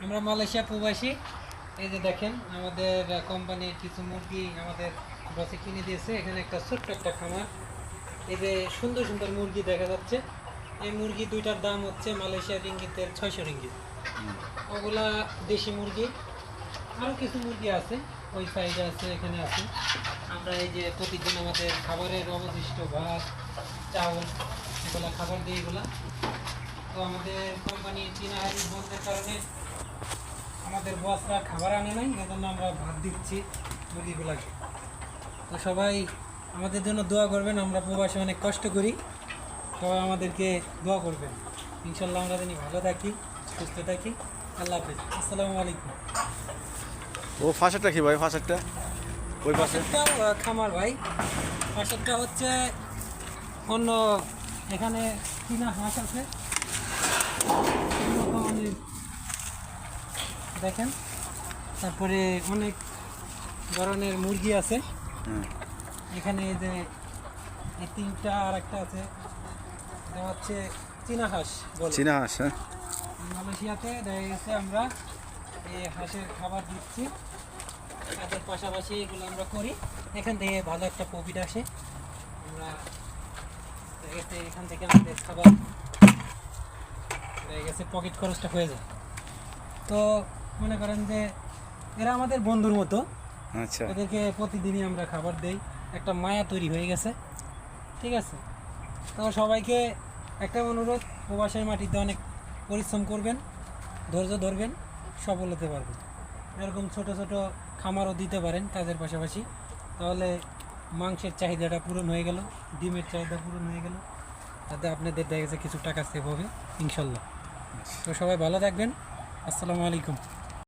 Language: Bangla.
আমরা মালয়েশিয়া প্রবাসী। এই যে দেখেন আমাদের কোম্পানির কিছু মুরগি আমাদের বসে কিনে দিয়েছে। এখানে একটা ছোট্ট একটা খামার। এই যে সুন্দর সুন্দর মুরগি দেখা যাচ্ছে। এই মুরগি দুইটার দাম হচ্ছে মালয়েশিয়ার রিঙ্গিতের 600 রিঙ্গিত। ওগুলা দেশি মুরগি। আরও কিছু মুরগি আছে, ওই সাইডে আছে, এখানে আছে। আমরা এই যে প্রতিদিন আমাদের খাবারের অবশিষ্ট ভাত, চাউল, এগুলা খাবার দিই এগুলা। তো আমাদের কোম্পানি চীনা হারি বন্ধের কারণে আমাদের বসরা খাবার আনে নাই, এজন্য আমরা ভাত দিচ্ছি মুরগিগুলাকে। তো সবাই আমাদের জন্য দোয়া করবেন। আমরা প্রবাসে অনেক কষ্ট করি, সবাই আমাদেরকে দোয়া করবেন। ইনশাল্লাহ আমরা জানি ভালো থাকি, সুস্থ থাকি। আল্লাহ হাফেজ, আসসালামু আলাইকুম। ও ফাঁসেরটা কি ভাই? ফাঁসেরটা ওই পাশে খামার ভাই, পাশেরটা হচ্ছে অন্য। এখানে চীনা হাঁস আছে অনেক, দেখেন। তারপরে অনেক ধরনের মুরগি আছে এখানে। এই যে এই তিনটা, আর একটা আছে, এটা হচ্ছে চীনা হাঁস বলে। চীনা হাঁস, হ্যাঁ। মালয়েশিয়াতে দেখা গেছে আমরা এই হাঁসের খাবার দিচ্ছি, তাদের পাশাপাশি এগুলো আমরা করি। এখান থেকে ভালো একটা প্রফিট আসে। আমরা দেখা গেছে এখান থেকে আমাদের খাবার দেখা গেছে পকেট খরচটা হয়ে যায়। তো মনে করেন যে এরা আমাদের বন্ধুর মতো। আচ্ছা, এদেরকে প্রতিদিনই আমরা খাবার দেই, একটা মায়া তৈরি হয়ে গেছে। ঠিক আছে, তো সবাইকে একটা অনুরোধ, প্রবাসের মাটিতে অনেক পরিশ্রম করবেন, ধৈর্য ধরবেন, সফল হতে পারবেন। এরকম ছোট ছোট খামারও দিতে পারেন কাজের পাশাপাশি, তাহলে মাংসের চাহিদাটা পূরণ হয়ে গেল, ডিমের চাহিদা পূরণ হয়ে গেল, তাতে আপনাদের দেখা গেছে কিছু টাকা সেভ হবে ইনশাল্লাহ। তো সবাই ভালো থাকবেন, আসসালামু আলাইকুম।